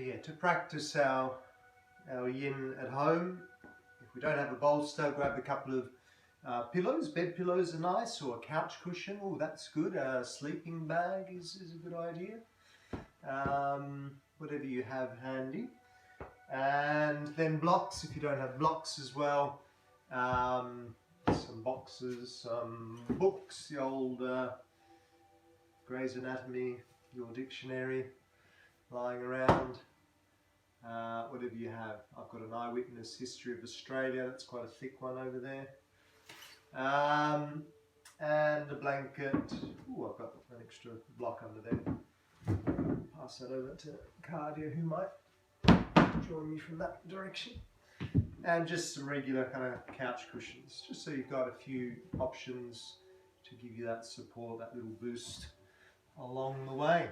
yeah, to practice our yin at home, if we don't have a bolster, grab a couple of pillows. Bed pillows are nice, or a couch cushion. Oh, that's good. A sleeping bag is a good idea. Whatever you have handy. And then blocks, if you don't have blocks as well. Some boxes, some books, the old Gray's Anatomy, your dictionary lying around. Whatever you have. I've got an Eyewitness History of Australia, that's quite a thick one over there. And a blanket. Ooh, I've got an extra block under there. Pass that over to Cardia, who might join me from that direction. And just some regular kind of couch cushions, just so you've got a few options to give you that support, that little boost along the way.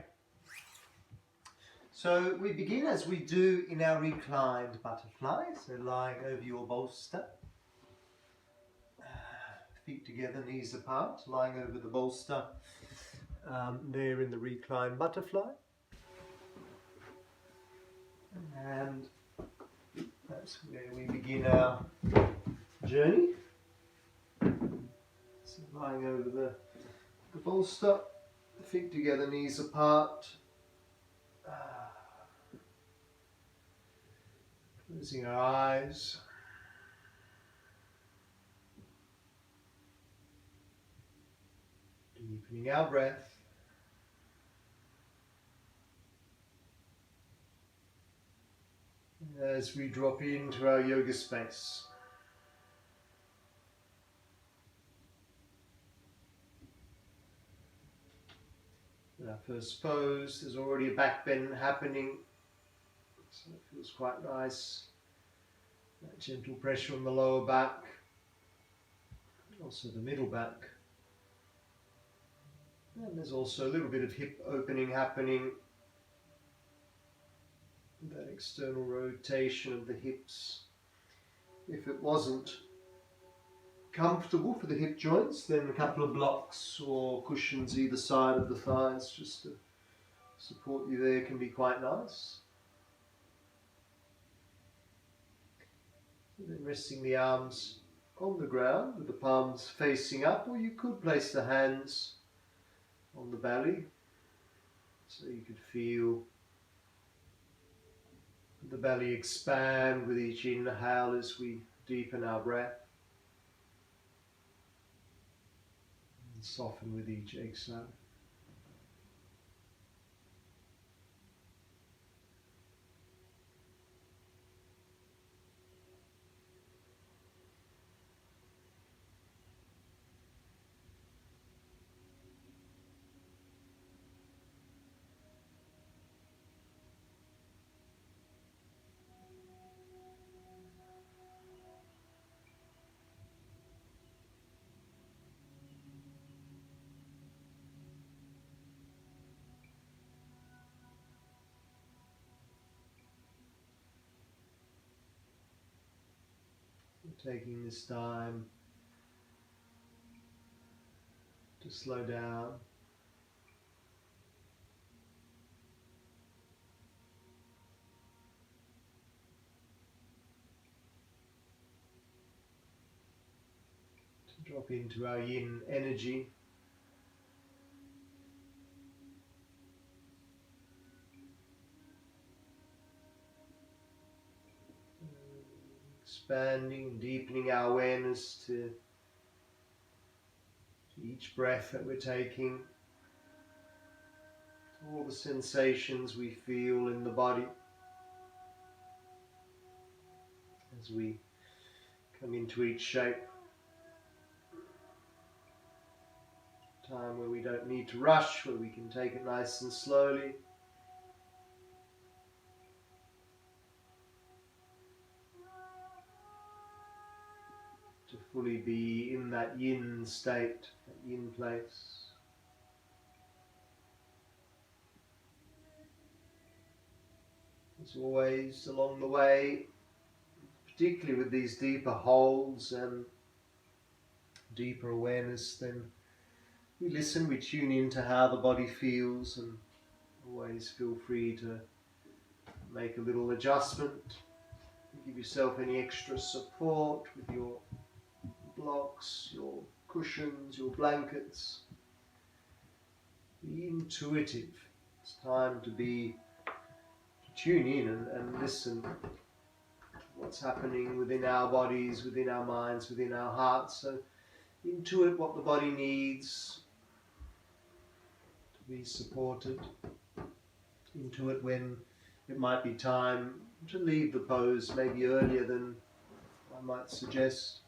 So we begin as we do in our reclined butterfly, so lying over your bolster, feet together, knees apart, lying over the bolster, there in the reclined butterfly. And that's where we begin our journey. So lying over the bolster, feet together, knees apart. Closing our eyes. Deepening our breath. As we drop into our yoga space. In our first pose, there's already a back bend happening, so it feels quite nice. That gentle pressure on the lower back, also the middle back. And there's also a little bit of hip opening happening. That external rotation of the hips. If it wasn't comfortable for the hip joints, then a couple of blocks or cushions either side of the thighs just to support you there can be quite nice. And then resting the arms on the ground with the palms facing up, or you could place the hands on the belly so you could feel the belly expand with each inhale as we deepen our breath, and soften with each exhale. Taking this time to slow down, to drop into our yin energy. Expanding, deepening our awareness to each breath that we're taking, to all the sensations we feel in the body as we come into each shape. Time where we don't need to rush, where we can take it nice and slowly. To fully be in that yin state, that yin place. As always, along the way, particularly with these deeper holds and deeper awareness, then we listen, we tune in to how the body feels, and always feel free to make a little adjustment. Give yourself any extra support with your blocks, your cushions, your blankets. Be intuitive. It's time to tune in and listen to what's happening within our bodies, within our minds, within our hearts. So intuit what the body needs to be supported. Intuit when it might be time to leave the pose, maybe earlier than I might suggest.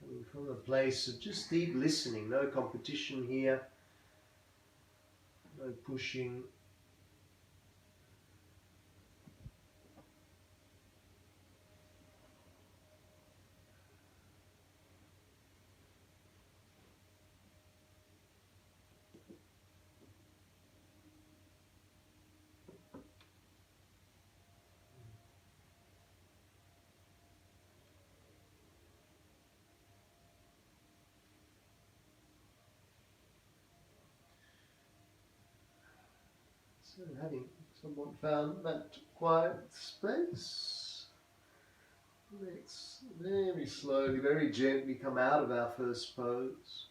Coming from a place of just deep listening, no competition here, no pushing. So having somewhat found that quiet space, let's very slowly, very gently come out of our first pose.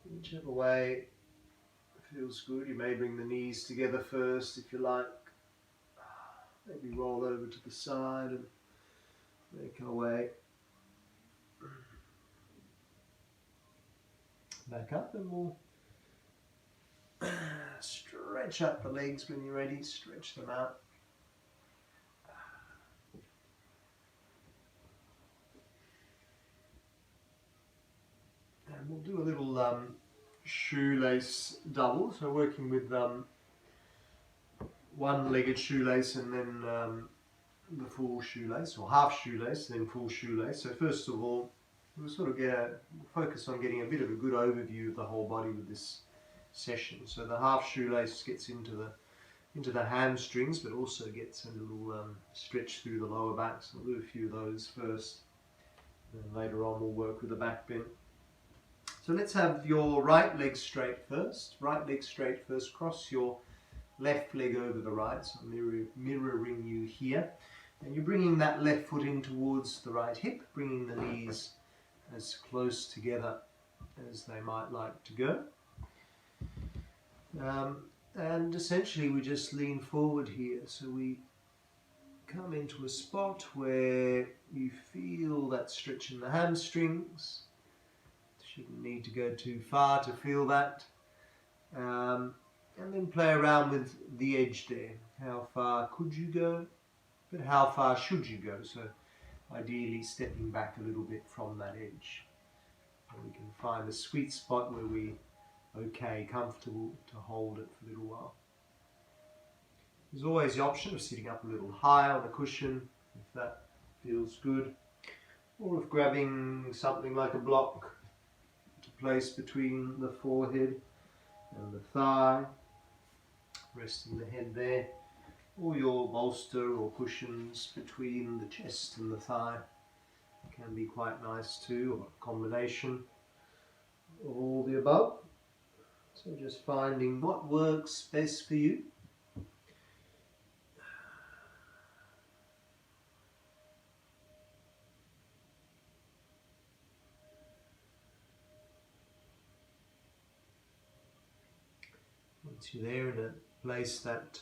Whichever way feels good. You may bring the knees together first if you like. Maybe roll over to the side and make our way back up, and we'll stretch out the legs when you're ready. Stretch them out. And we'll do a little shoelace double. So working with one-legged shoelace and then the full shoelace, or half shoelace, then full shoelace. So first of all, we'll sort of focus on getting a bit of a good overview of the whole body with this session. So the half shoelace gets into the hamstrings, but also gets a little stretch through the lower back. So we'll do a few of those first. Then later on we'll work with the back bend. So let's have your right leg straight first. Right leg straight first. Cross your left leg over the right. So mirroring you here. And you're bringing that left foot in towards the right hip, bringing the knees as close together as they might like to go. And essentially we just lean forward here. So we come into a spot where you feel that stretch in the hamstrings. Shouldn't need to go too far to feel that. And then play around with the edge there. How far could you go? But how far should you go? So ideally stepping back a little bit from that edge. And we can find a sweet spot where we're okay, comfortable to hold it for a little while. There's always the option of sitting up a little higher on the cushion, if that feels good. Or of grabbing something like a block to place between the forehead and the thigh, resting the head there. Or your bolster or cushions between the chest and the thigh. It can be quite nice too, or a combination of all the above. So just finding what works best for you. Once you're there in a place that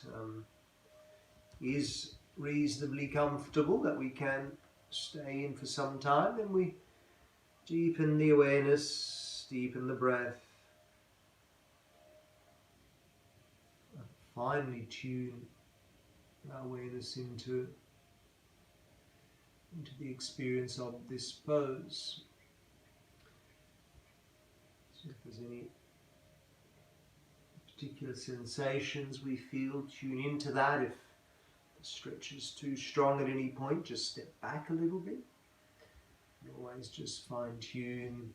is reasonably comfortable, that we can stay in for some time, then we deepen the awareness, deepen the breath, and finally tune our awareness into the experience of this pose. So if there's any particular sensations we feel, tune into that. If the stretch is too strong at any point, just step back a little bit. And always just fine tune.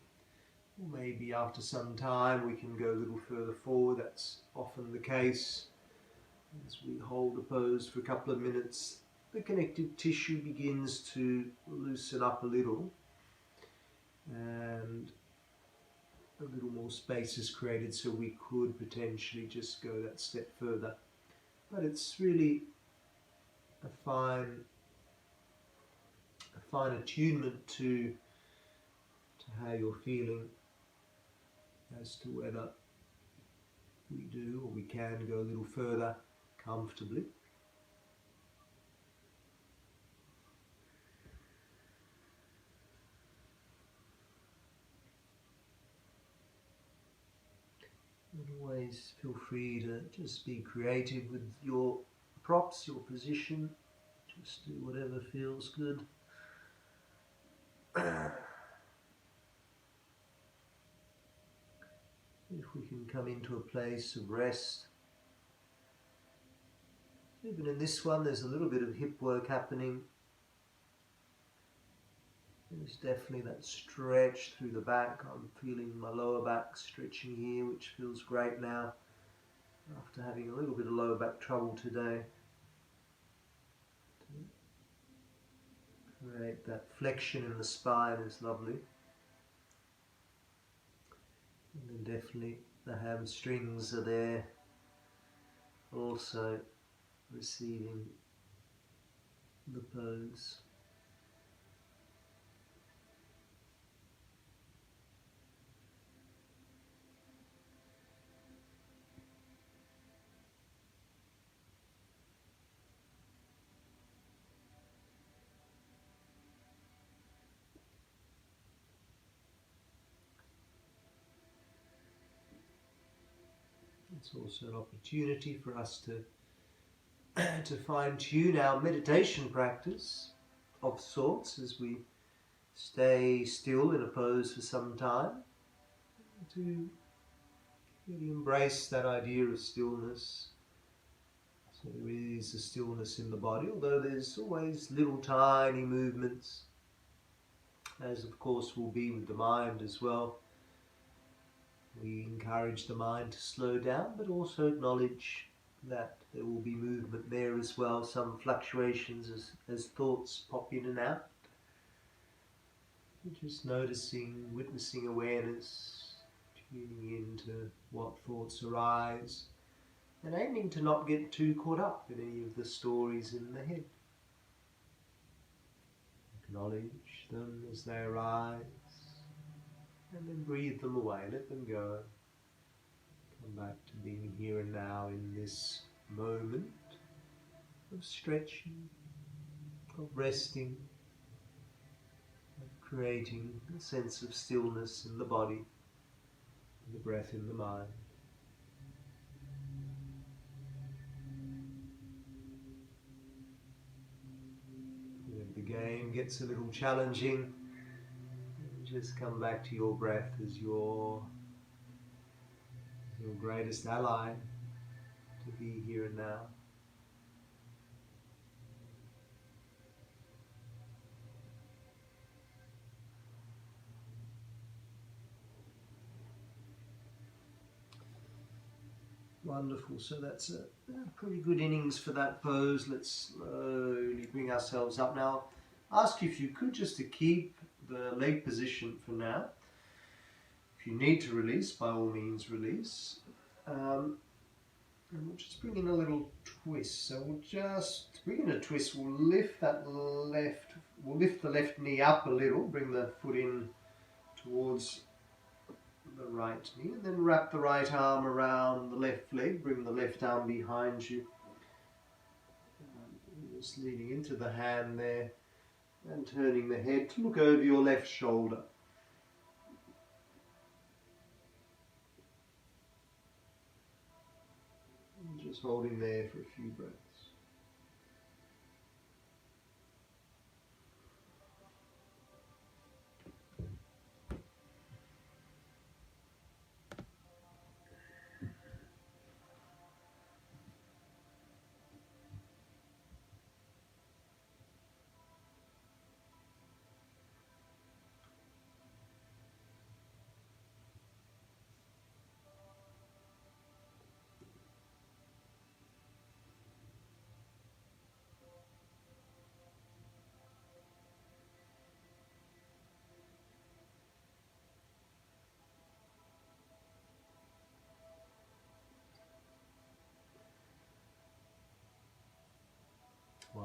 Or maybe after some time we can go a little further forward. That's often the case. As we hold the pose for a couple of minutes, the connective tissue begins to loosen up a little. And a little more space is created, so we could potentially just go that step further. But it's really a fine attunement to how you're feeling as to whether we do or we can go a little further comfortably. And always feel free to just be creative with your props, your position. Just do whatever feels good. If we can come into a place of rest. Even in this one, there's a little bit of hip work happening. There's definitely that stretch through the back. I'm feeling my lower back stretching here, which feels great now after having a little bit of lower back trouble today. Create that flexion in the spine is lovely. And then definitely the hamstrings are there, also receiving the pose. It's also an opportunity for us to fine-tune our meditation practice of sorts as we stay still in a pose for some time, to really embrace that idea of stillness. So there is a stillness in the body, although there's always little tiny movements, as of course will be with the mind as well. We encourage the mind to slow down, but also acknowledge that there will be movement there as well, some fluctuations as thoughts pop in and out. Just noticing, witnessing awareness, tuning into what thoughts arise, and aiming to not get too caught up in any of the stories in the head. Acknowledge them as they arise, and then breathe them away, let them go. Come back to being here and now in this moment of stretching, of resting, of creating a sense of stillness in the body, and the breath in the mind. And if the game gets a little challenging, just come back to your breath as your greatest ally to be here and now. Wonderful, so that's a pretty good innings for that pose. Let's slowly bring ourselves up now. Ask you if you could just to keep the leg position for now. If you need to release, by all means release. And we'll just bring in a little twist. So we'll just bring in a twist. We'll lift the left knee up a little, bring the foot in towards the right knee, and then wrap the right arm around the left leg, bring the left arm behind you. Just leaning into the hand there and turning the head to look over your left shoulder. And just holding there for a few breaths.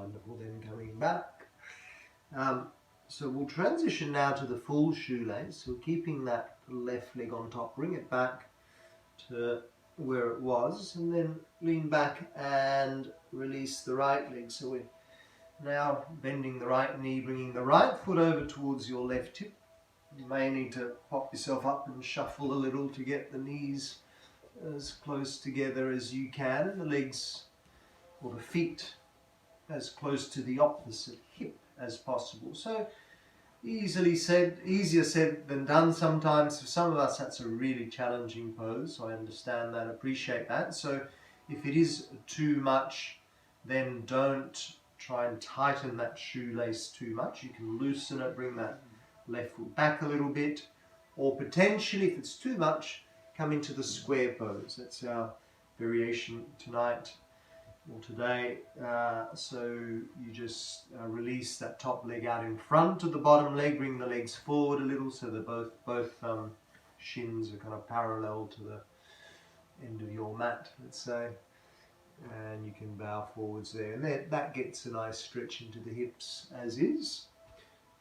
Wonderful. Then coming back. So we'll transition now to the full shoelace. So keeping that left leg on top, bring it back to where it was, and then lean back and release the right leg. So we're now bending the right knee, bringing the right foot over towards your left hip. You may need to pop yourself up and shuffle a little to get the knees as close together as you can, the legs or the feet as close to the opposite hip as possible. So easier said than done sometimes. For some of us that's a really challenging pose. I understand that, appreciate that. So if it is too much, then don't try and tighten that shoelace too much. You can loosen it, bring that left foot back a little bit, or potentially if it's too much, come into the square pose. That's our variation tonight or today. So you just release that top leg out in front of the bottom leg, bring the legs forward a little so that both shins are kind of parallel to the end of your mat, let's say. And you can bow forwards there, and that gets a nice stretch into the hips as is.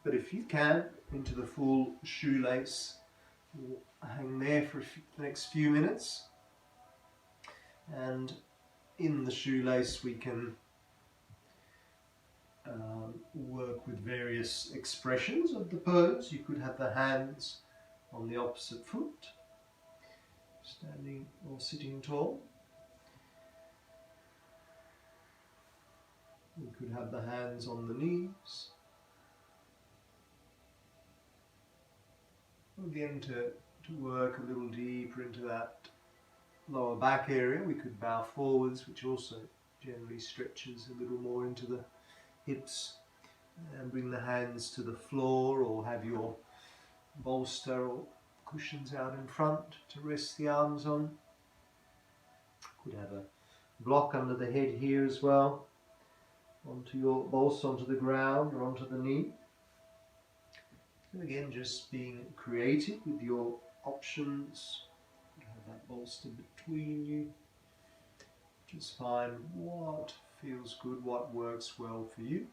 But if you can, into the full shoelace, hang there for the next few minutes. And in the shoelace we can work with various expressions of the pose. You could have the hands on the opposite foot, standing or sitting tall. You could have the hands on the knees. Again, to work a little deeper into that lower back area, we could bow forwards, which also generally stretches a little more into the hips, and bring the hands to the floor, or have your bolster or cushions out in front to rest the arms on. Could have a block under the head here as well, onto your bolster, onto the ground or onto the knee. So again, just being creative with your options. Have that bolster between you. Just find what feels good, what works well for you.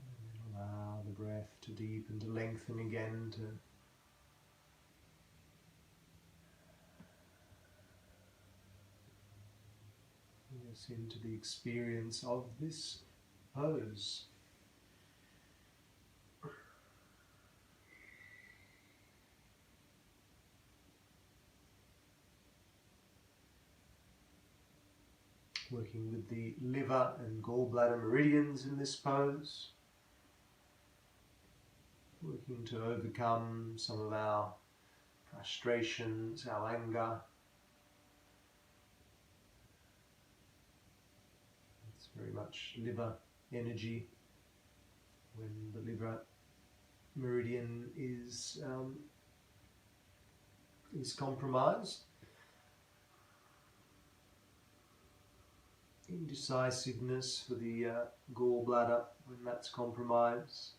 And allow the breath to deepen, to lengthen again, to bring us into the experience of this pose. Working with the liver and gallbladder meridians in this pose. Working to overcome some of our frustrations, our anger. It's very much liver energy when the liver meridian is compromised. Indecisiveness for the gallbladder when that's compromised.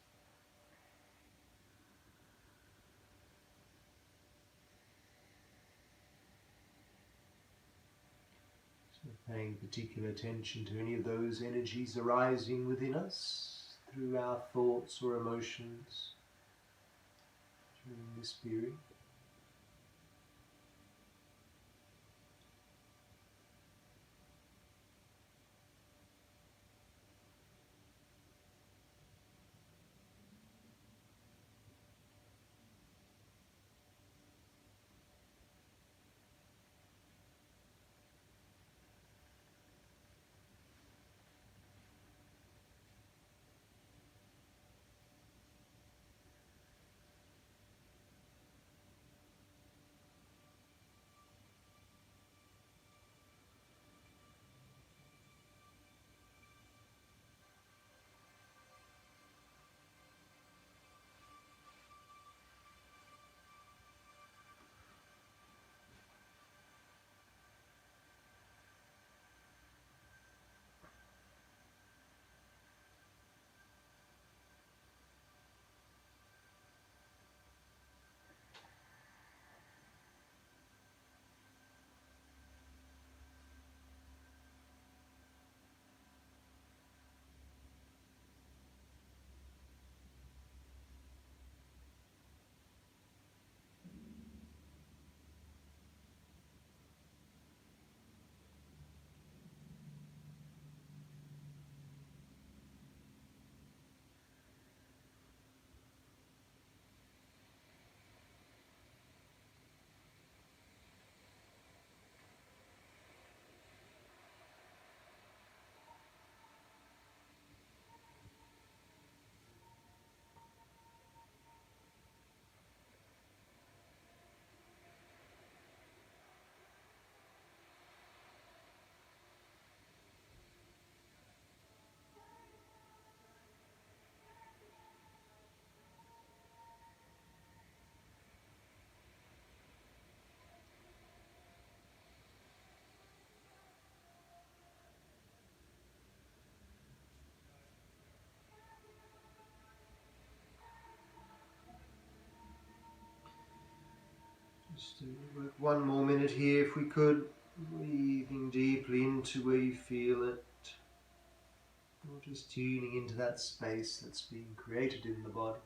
So paying particular attention to any of those energies arising within us through our thoughts or emotions during this period. Just to work one more minute here if we could. Breathing deeply into where you feel it. Or just tuning into that space that's being created in the body.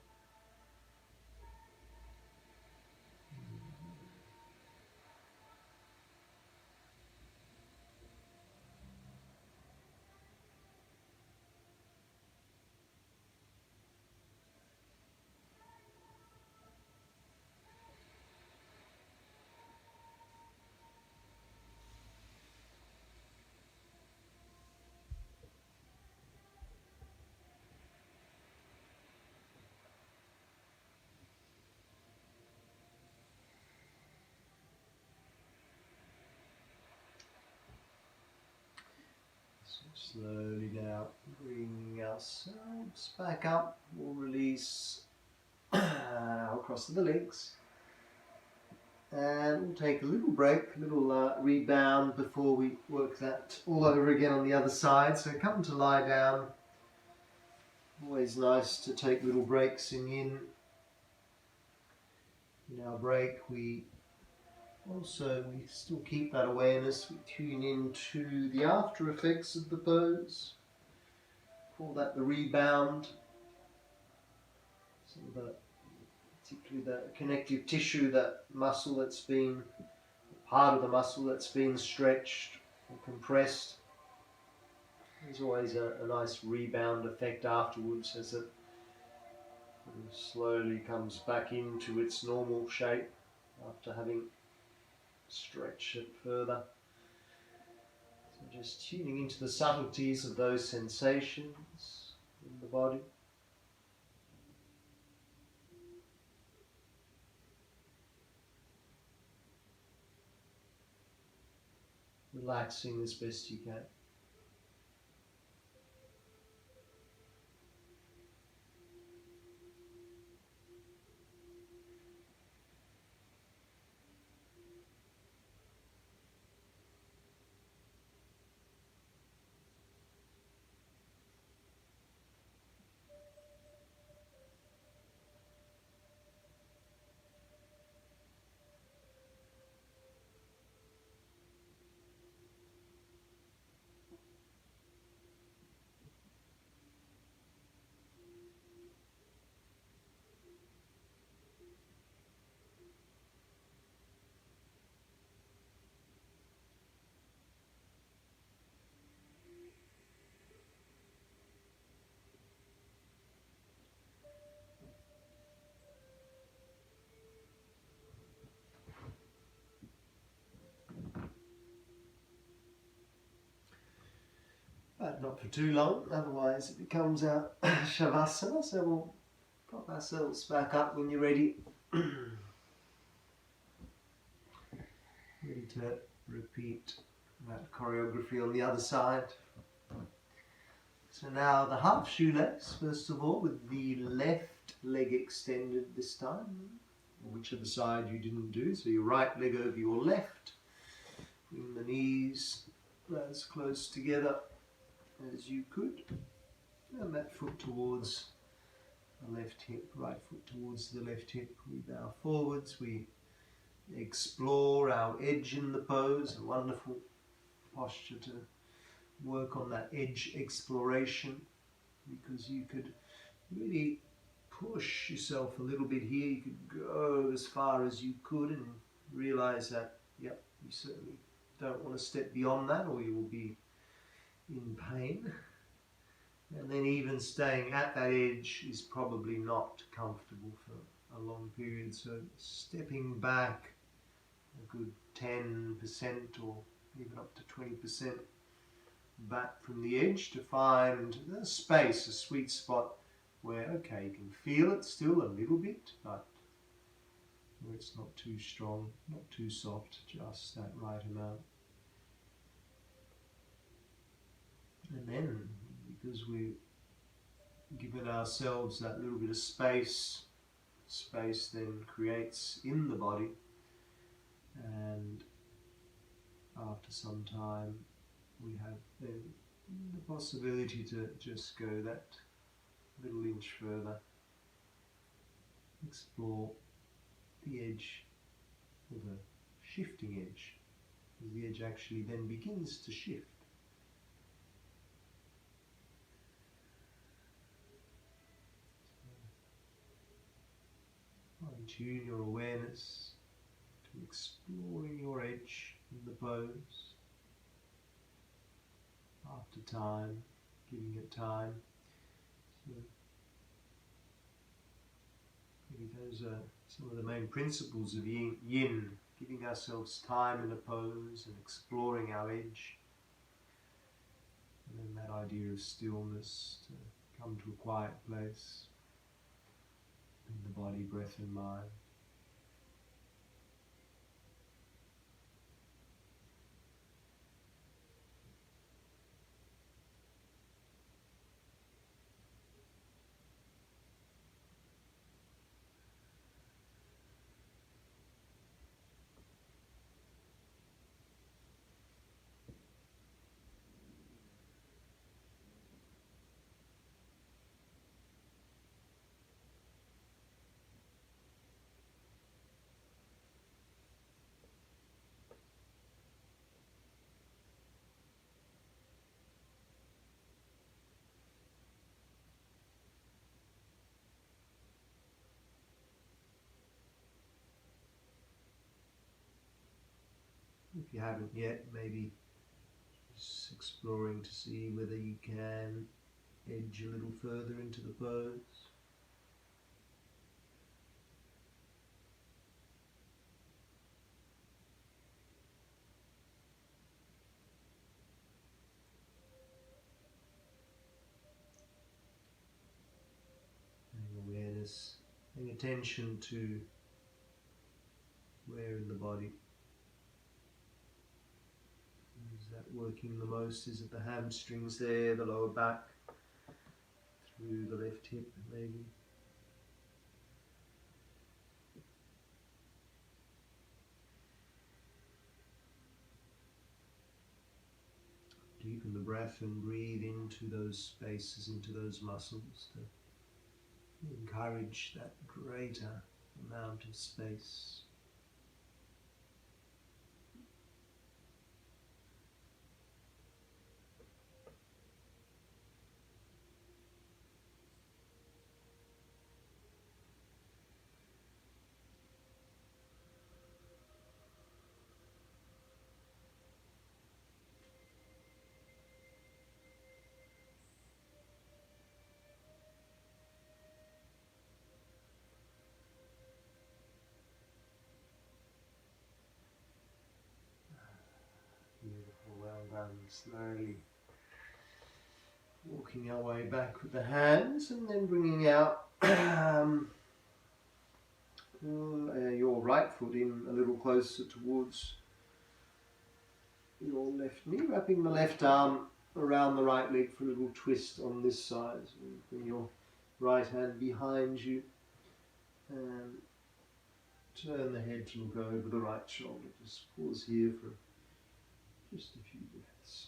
So slowly now bringing ourselves back up. We'll release across the legs. And we'll take a little break, a little rebound before we work that all over again on the other side. So come to lie down. Always nice to take little breaks in our break. We still keep that awareness. We tune into the after effects of the pose. Call that the rebound. So particularly the connective tissue, that muscle that's been, part of the muscle that's been stretched or compressed. There's always a nice rebound effect afterwards as it slowly comes back into its normal shape after having stretched it further. So just tuning into the subtleties of those sensations in the body. Relaxing as best you can. But not for too long, otherwise it becomes our Shavasana. So we'll prop ourselves back up when you're ready. Ready to repeat that choreography on the other side. So now the half shoelace, first of all, with the left leg extended this time, whichever side you didn't do. So your right leg over your left. Bring the knees as close together as you could. And that foot towards the left hip, right foot towards the left hip. We bow forwards, we explore our edge in the pose, a wonderful posture to work on that edge exploration, because you could really push yourself a little bit here. You could go as far as you could and realize that, yep, you certainly don't want to step beyond that or you will be in pain. And then even staying at that edge is probably not comfortable for a long period. So stepping back a good 10% or even up to 20% back from the edge to find a space, a sweet spot where, okay, you can feel it still a little bit, but where it's not too strong, not too soft, just that right amount. And then, because we've given ourselves that little bit of space, space then creates in the body, and after some time we have then the possibility to just go that little inch further, explore the edge or the shifting edge, as the edge actually then begins to shift. Fine-tune your awareness to exploring your edge in the pose, after time, giving it time. So maybe those are some of the main principles of Yin, giving ourselves time in a pose and exploring our edge. And then that idea of stillness, to come to a quiet place in the body, breath and mind. If you haven't yet, maybe just exploring to see whether you can edge a little further into the pose. Paying awareness, paying attention to where in the body is that working the most. Is it the hamstrings there, the lower back, through the left hip maybe? Deepen the breath and breathe into those spaces, into those muscles, to encourage that greater amount of space. Beautiful, well done. Slowly walking our way back with the hands and then bringing out your right foot in a little closer towards your left knee, wrapping the left arm around the right leg for a little twist on this side. So bring your right hand behind you and turn the head to look over the right shoulder. Just pause here for just a few breaths.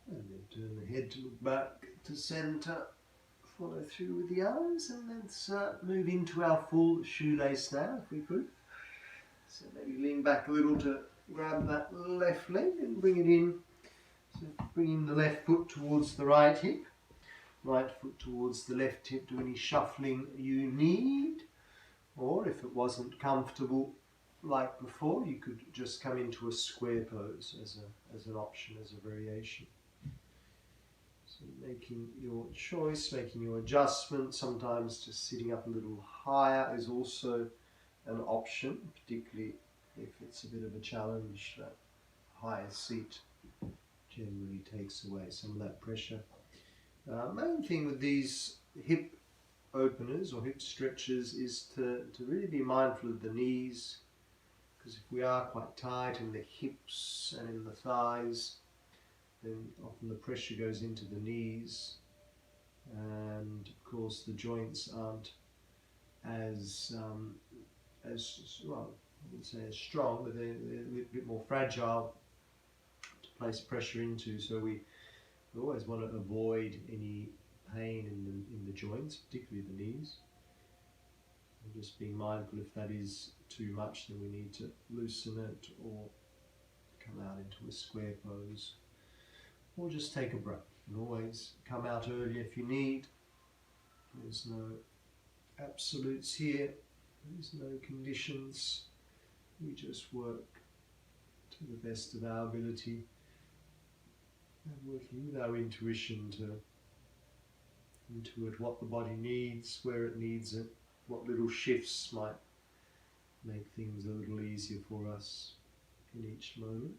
And then turn the head to look back to centre. Follow through with the arms, and let's move into our full shoelace now, if we could. So maybe lean back a little to grab that left leg and bring it in. So bringing the left foot towards the right hip, right foot towards the left hip. Do any shuffling you need, or if it wasn't comfortable like before, you could just come into a square pose as an option, as a variation. So making your choice, making your adjustment. Sometimes just sitting up a little higher is also an option, particularly if it's a bit of a challenge, that higher seat. generally takes away some of that pressure. Main thing with these hip openers or hip stretchers is to really be mindful of the knees, because if we are quite tight in the hips and in the thighs, then often the pressure goes into the knees, and of course the joints aren't as well, I wouldn't say as strong, but they're a little bit more fragile to place pressure into. So we always want to avoid any pain in the joints, particularly the knees. And just being mindful, if that is too much, then we need to loosen it or come out into a square pose, or just take a breath. And always come out early if you need. There's no absolutes here. There's no conditions. We just work to the best of our ability and working with our intuition to intuit what the body needs, where it needs it, what little shifts might make things a little easier for us in each moment.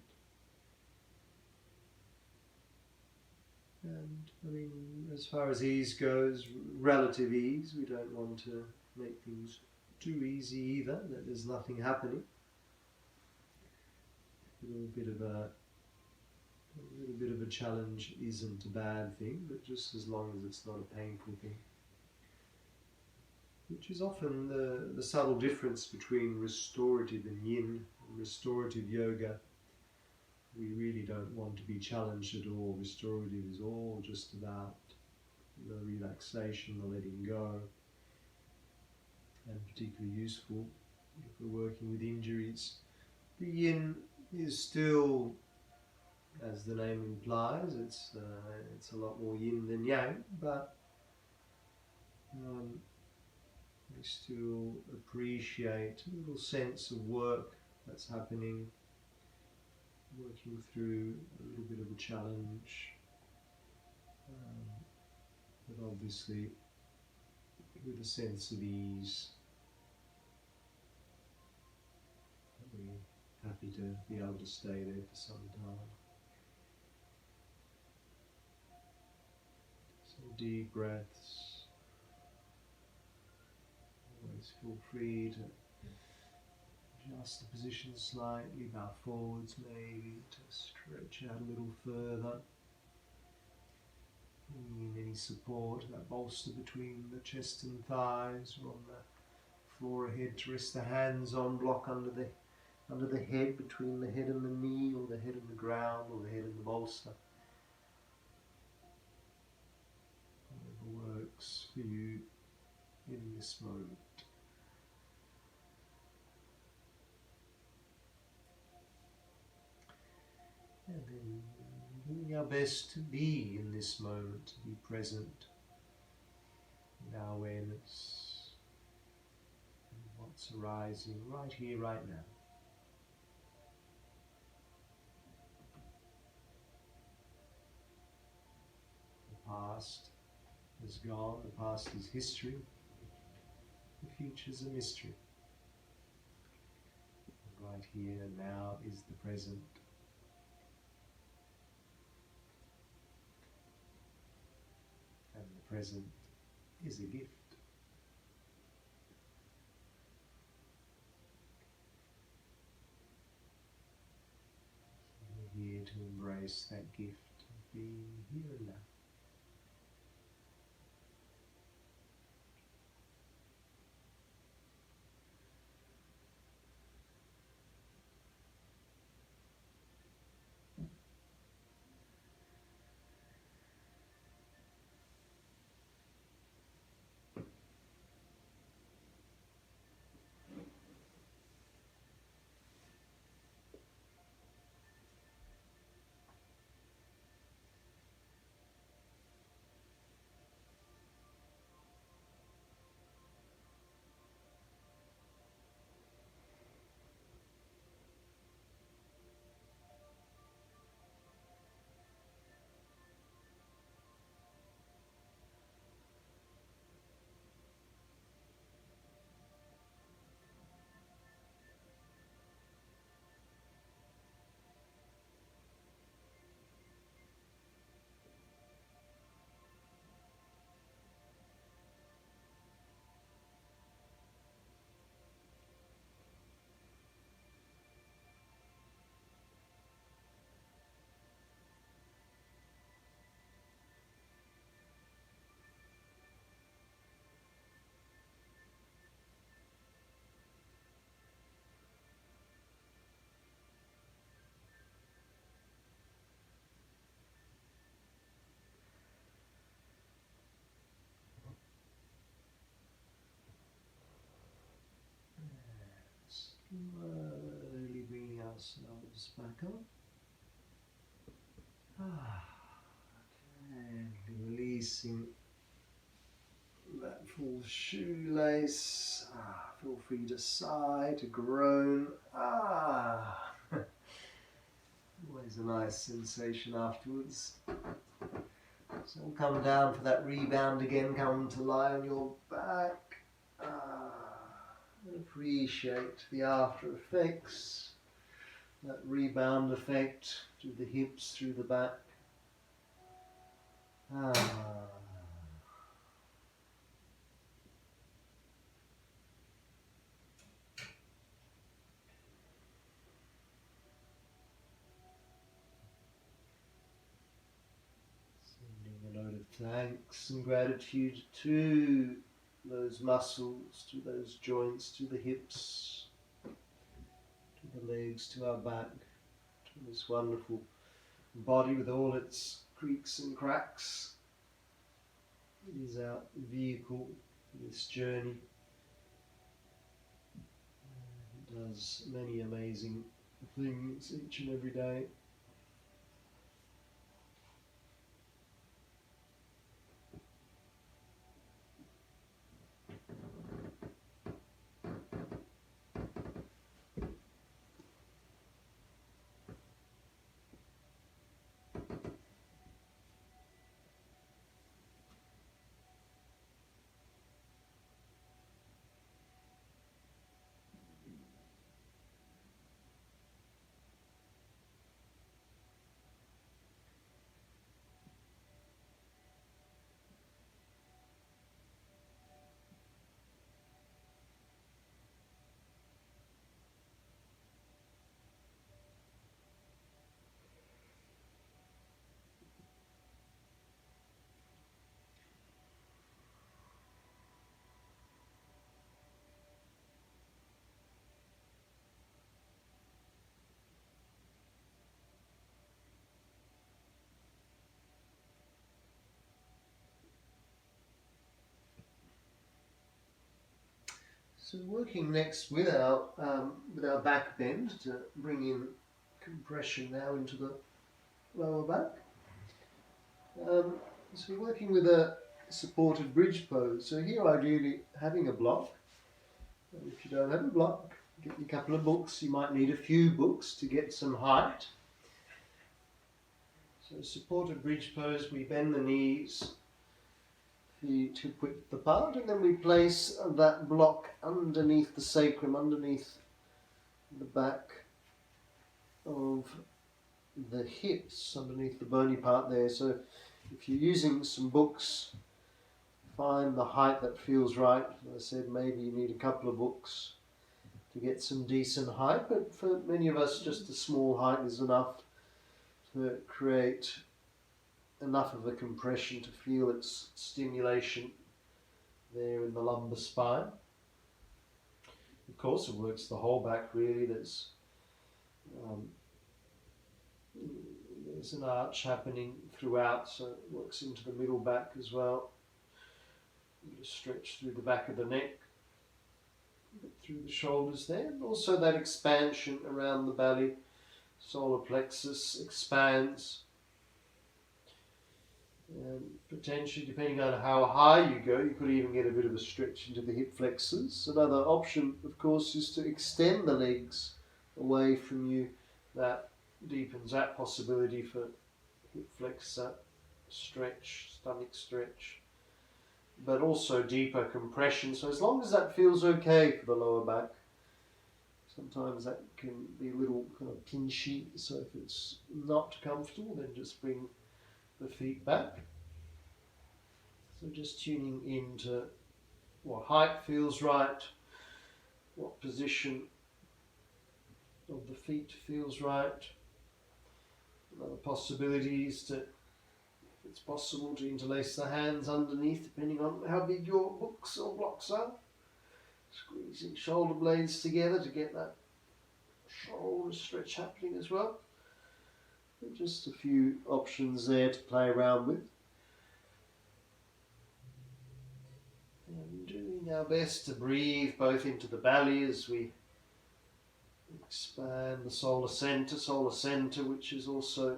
And I mean, as far as ease goes, relative ease, we don't want to make things too easy either, that there's nothing happening. A little bit of a challenge isn't a bad thing, but just as long as it's not a painful thing. Which is often the subtle difference between restorative and yin. Restorative yoga, we really don't want to be challenged at all. Restorative is all just about the relaxation, the letting go, and particularly useful if we're working with injuries. The yin is still, as the name implies, it's a lot more yin than yang, but we still appreciate a little sense of work that's happening, working through a little bit of a challenge, but obviously with a sense of ease. We're happy to be able to stay there for some time. Some deep breaths. Always feel free to adjust the position slightly, bow forwards maybe, to stretch out a little further. Bringing in any support, that bolster between the chest and thighs, or on the floor ahead to rest the hands on, block under the head, between the head and the knee, or the head and the ground, or the head and the bolster. Whatever works for you in this moment. And then doing our best to be in this moment, to be present in our awareness and what's arising right here, right now. The past is gone, the past is history, the future is a mystery. And right here and now is the present. And the present is a gift. We're here to embrace that gift of being here and now. Slowly bringing ourselves back up. And releasing that full shoelace. Feel free to sigh, to groan. Always a nice sensation afterwards. So we'll come down for that rebound again. Come to lie on your back. And appreciate the after effects. That rebound effect through the hips, through the back. Sending a note of thanks and gratitude to those muscles, to those joints, to the hips, to the legs, to our back, to this wonderful body with all its creaks and cracks. It is our vehicle for this journey. It does many amazing things each and every day. So working next with our back bend to bring in compression now into the lower back. So we're working with a supported bridge pose. So here ideally having a block. And if you don't have a block, get a couple of books. You might need a few books to get some height. So supported bridge pose, we bend the knees, feet hip width apart, and then we place that block underneath the sacrum, underneath the back of the hips, underneath the bony part there. So if you're using some books, find the height that feels right. As I said, maybe you need a couple of books to get some decent height, but for many of us just a small height is enough to create enough of a compression to feel its stimulation there in the lumbar spine. Of course, it works the whole back really. There's an arch happening throughout, so it works into the middle back as well. You just stretch through the back of the neck, through the shoulders there, and also that expansion around the belly. Solar plexus expands. And potentially, depending on how high you go, you could even get a bit of a stretch into the hip flexors. Another option, of course, is to extend the legs away from you. That deepens that possibility for hip flexor stretch, stomach stretch, but also deeper compression. So as long as that feels okay for the lower back, sometimes that can be a little kind of pinchy. So if it's not comfortable, then just bring the feet back. So just tuning into what height feels right, what position of the feet feels right. Another possibility is to, if it's possible, to interlace the hands underneath, depending on how big your books or blocks are. Squeezing shoulder blades together to get that shoulder stretch happening as well. And just a few options there to play around with. And doing our best to breathe both into the belly as we Expand the solar center, which is also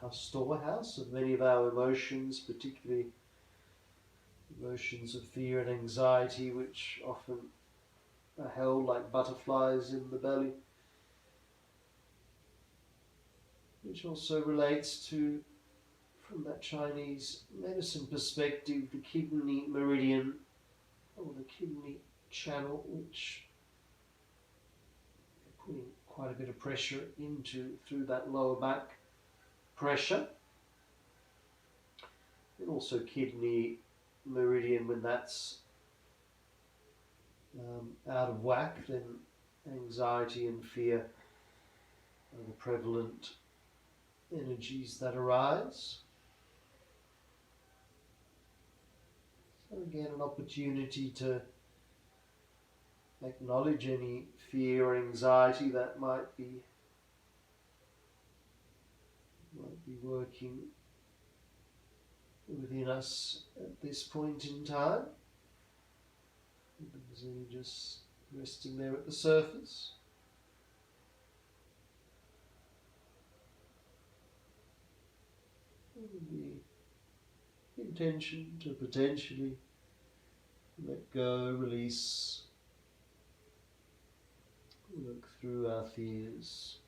our storehouse of many of our emotions, particularly emotions of fear and anxiety, which often are held like butterflies in the belly, which also relates to, from that Chinese medicine perspective, the kidney meridian or the kidney channel, which we're putting quite a bit of pressure into through that lower back pressure. And also kidney meridian, when that's out of whack, then anxiety and fear are the prevalent energies that arise. So again, an opportunity to acknowledge any fear or anxiety that might be working within us at this point in time. There's any just resting there at the surface. And the intention to potentially let go, release, work through our fears.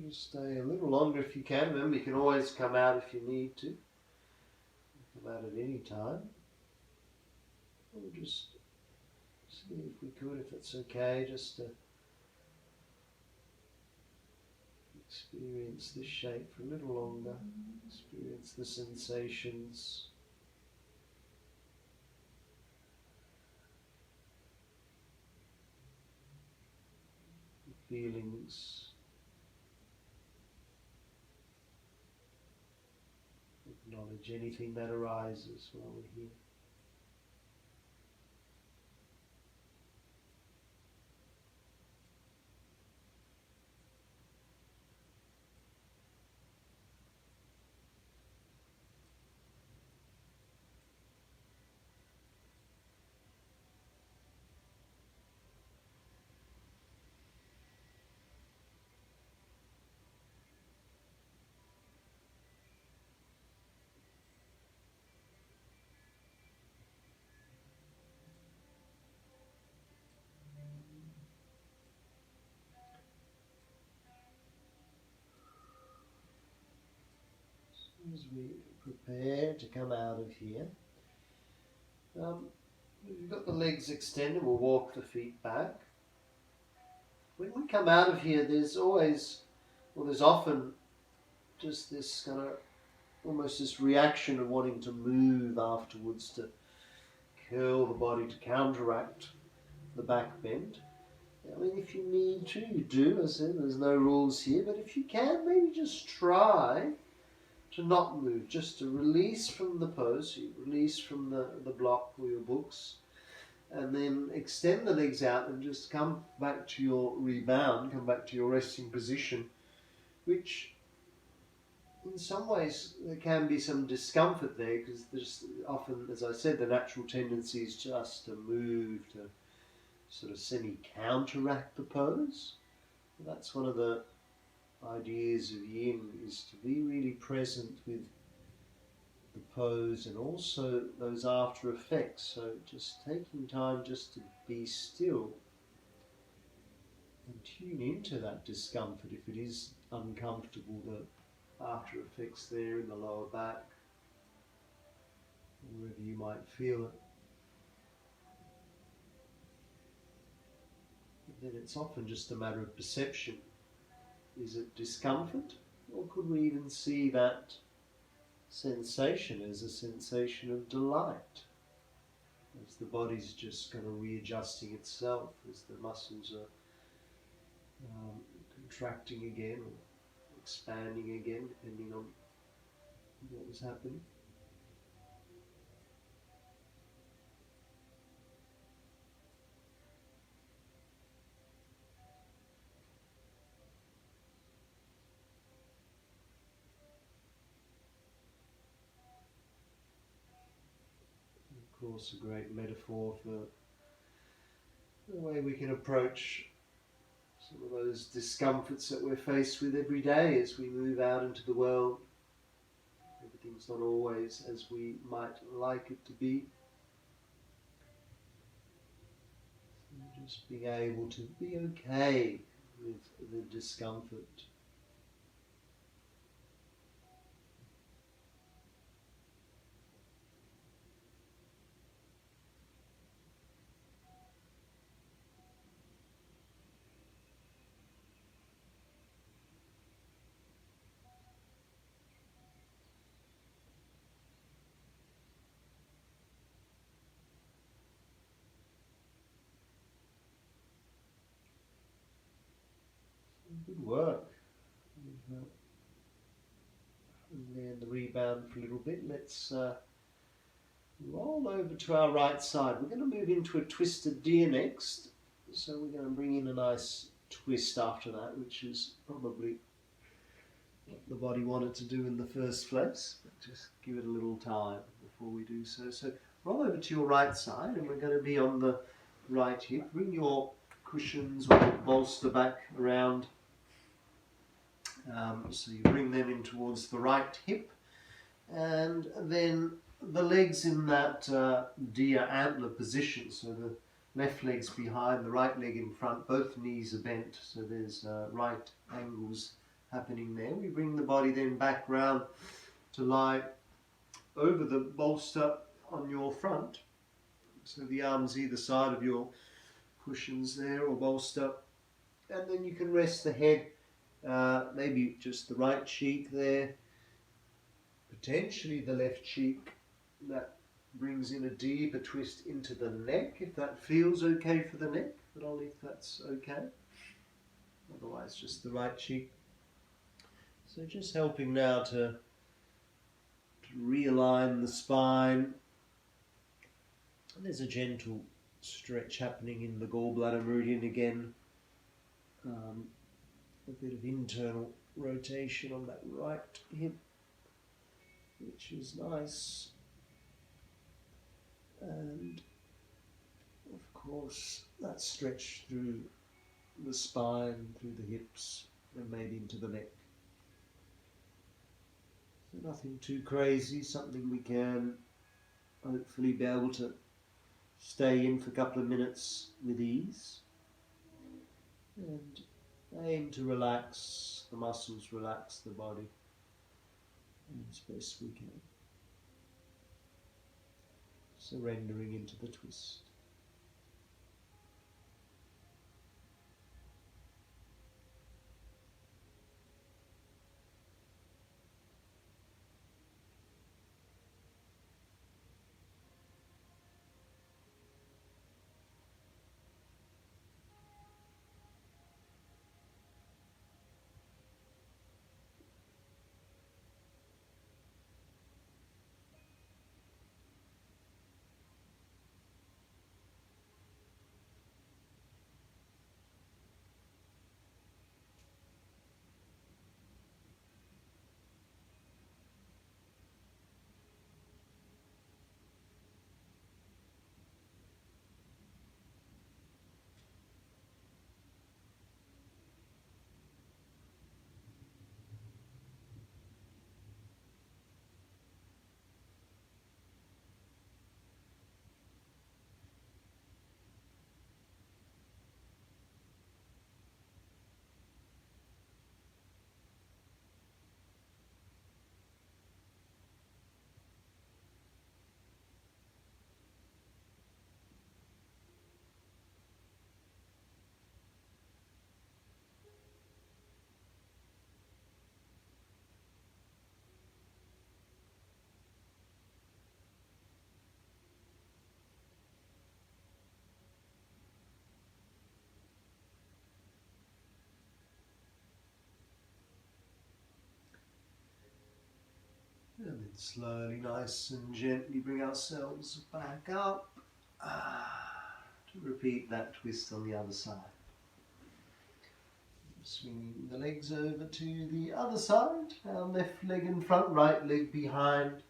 Just stay a little longer if you can. Remember, you can always come out if you need to. Come out at any time. We'll just see if we could, if it's okay, just to experience this shape for a little longer. Experience the sensations. The feelings. Acknowledge anything that arises while we're here. As we prepare to come out of here, we've got the legs extended, we'll walk the feet back. When we come out of here, there's often just this kind of, almost this reaction of wanting to move afterwards, to curl the body, to counteract the back bend. I mean, if you need to, you do. As I said, there's no rules here, but if you can, maybe just try to not move, just to release from the pose, you release from the block or your books, and then extend the legs out and just come back to your rebound, come back to your resting position, which in some ways there can be some discomfort there because there's often, as I said, the natural tendency is just to move, to sort of semi-counteract the pose. That's one of the ideas of Yin, is to be really present with the pose and also those after effects. So just taking time just to be still and tune into that discomfort if it is uncomfortable, the after effects there in the lower back, wherever you might feel it. Then it's often just a matter of perception. Is it discomfort, or could we even see that sensation as a sensation of delight, as the body's just kind of readjusting itself, as the muscles are contracting again or expanding again, depending on what was happening. Of course, a great metaphor for the way we can approach some of those discomforts that we're faced with every day as we move out into the world. Everything's not always as we might like it to be. So just being able to be okay with the discomfort. Good work. And then the rebound for a little bit. Let's roll over to our right side. We're going to move into a twisted deer next. So we're going to bring in a nice twist after that, which is probably what the body wanted to do in the first place. But just give it a little time before we do so. So roll over to your right side, and we're going to be on the right hip. Bring your cushions or bolster back around. So you bring them in towards the right hip, and then the legs in that deer antler position. So the left leg's behind, the right leg in front, both knees are bent, so there's right angles happening there. We bring the body then back round to lie over the bolster on your front, so the arms either side of your cushions there or bolster, and then you can rest the head, maybe just the right cheek there, potentially the left cheek. That brings in a deeper twist into the neck, if that feels okay for the neck, but only if that's okay. Otherwise, just the right cheek. So just helping now to realign the spine. And there's a gentle stretch happening in the gallbladder meridian again. A bit of internal rotation on that right hip, which is nice. And of course that stretch through the spine, through the hips, and maybe into the neck. So nothing too crazy, something we can hopefully be able to stay in for a couple of minutes with ease. And aim to relax the muscles, relax the body as best we can. Surrendering into the twist. Slowly, nice and gently bring ourselves back up. To repeat that twist on the other side. Swinging the legs over to the other side. Our left leg in front, right leg behind.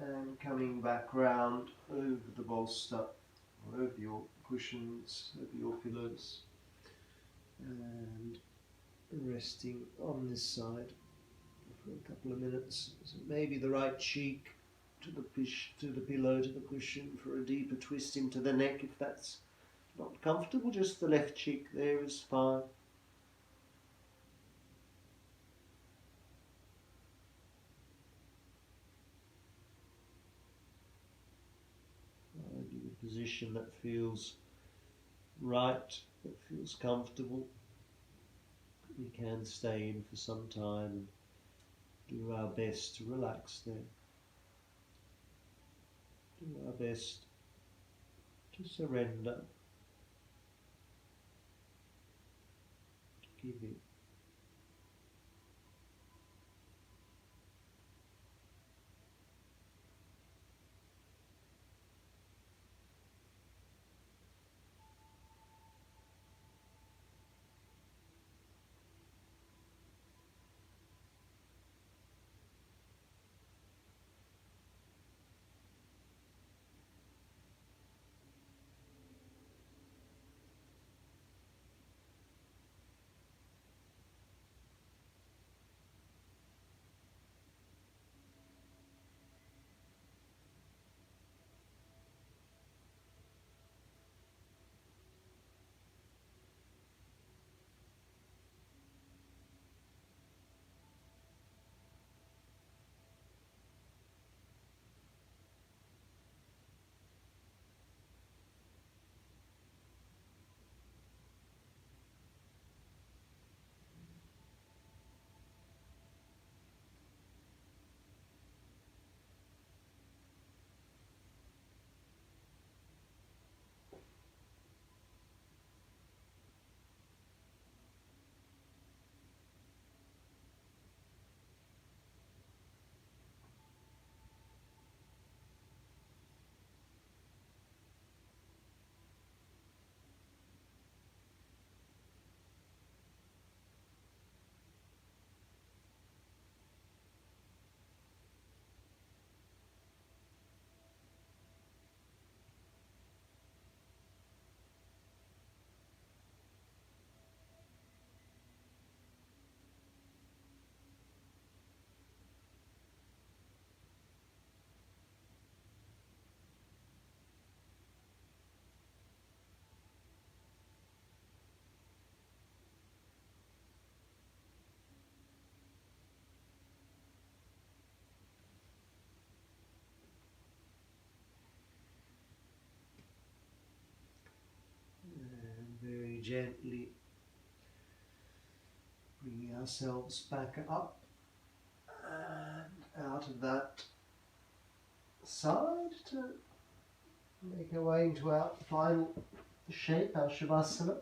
And coming back round over the bolster, or over your cushions, over your pillows. And resting on this side for a couple of minutes. So maybe the right cheek to the pillow, to the cushion, for a deeper twist into the neck. If that's not comfortable, just the left cheek there is fine. Finding a position that feels right, that feels comfortable. We can stay in for some time and do our best to relax there. Do our best to surrender, to give it. And very gently bringing ourselves back up and out of that side to make our way into our final shape, our Shavasana.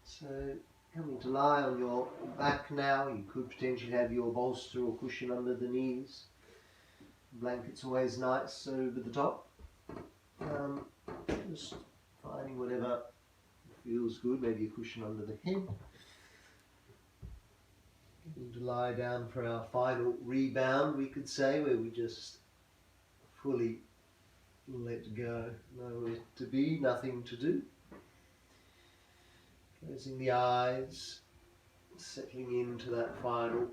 So coming to lie on your back now, you could potentially have your bolster or cushion under the knees. Blanket's always nice over the top. Just finding whatever feels good, maybe a cushion under the head. Getting to lie down for our final rebound, we could say, where we just fully let go, nowhere to be, nothing to do. Closing the eyes, settling into that final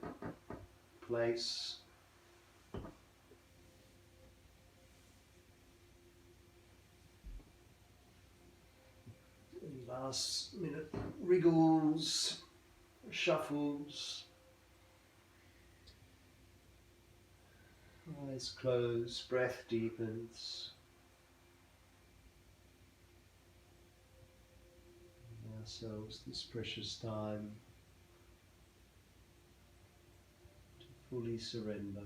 place. Any last minute wriggles, shuffles. Eyes closed, breath deepens. Giving ourselves this precious time to fully surrender.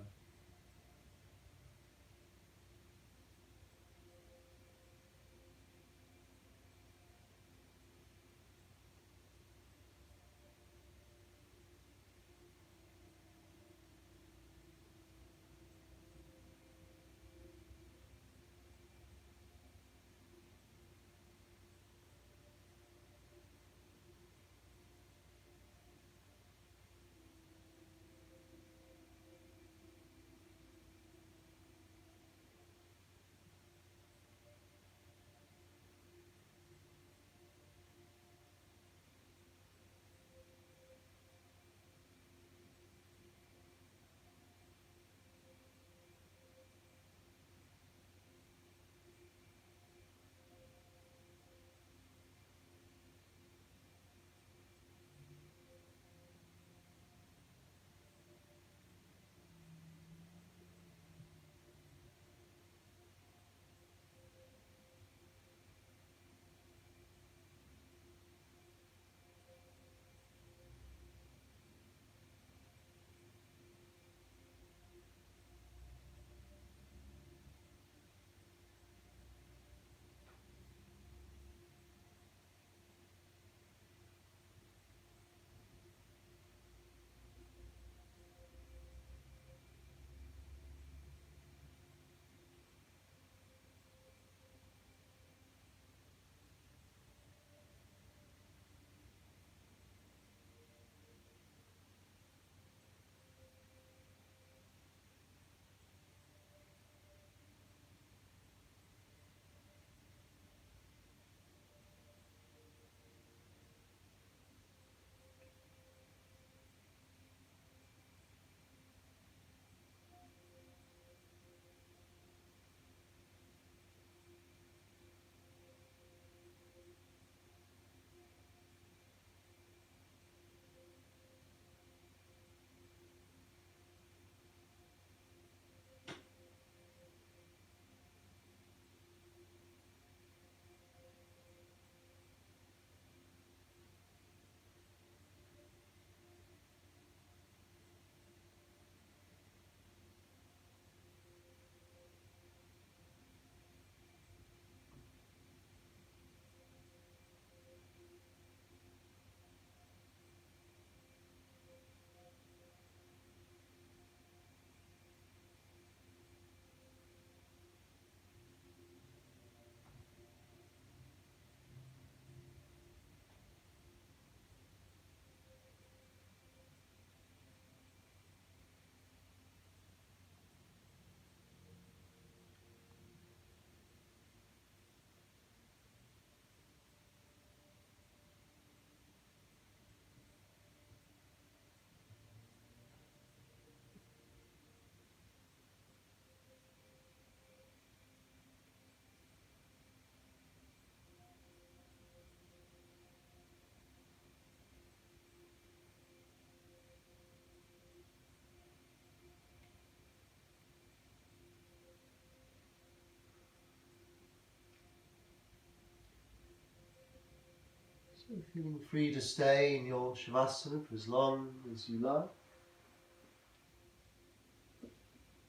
So feeling free to stay in your Shavasana for as long as you like.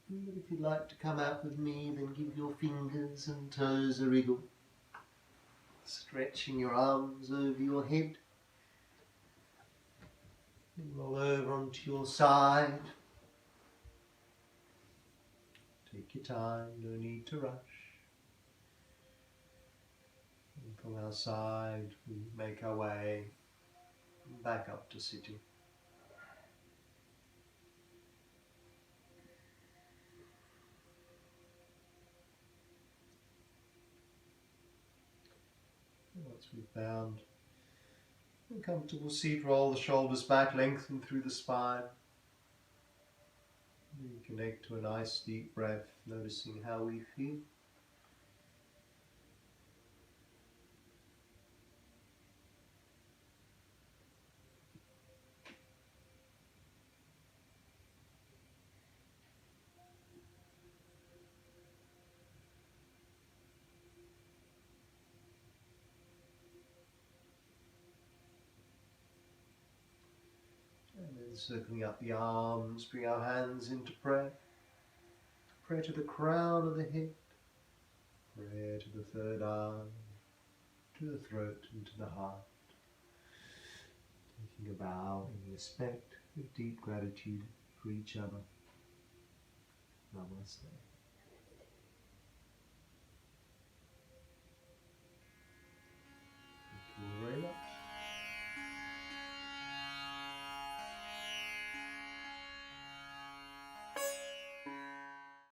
But if you'd like to come out with me, then give your fingers and toes a wriggle. Stretching your arms over your head. And roll over onto your side. Take your time, no need to rush. And from our side, we make our way back up to sitting. Once we've found a comfortable seat, roll the shoulders back, lengthen through the spine. And connect to a nice deep breath, noticing how we feel. And then circling up the arms, bring our hands into prayer. Prayer to the crown of the head. Prayer to the third eye, to the throat and to the heart. Taking a bow in respect with deep gratitude for each other. Namaste.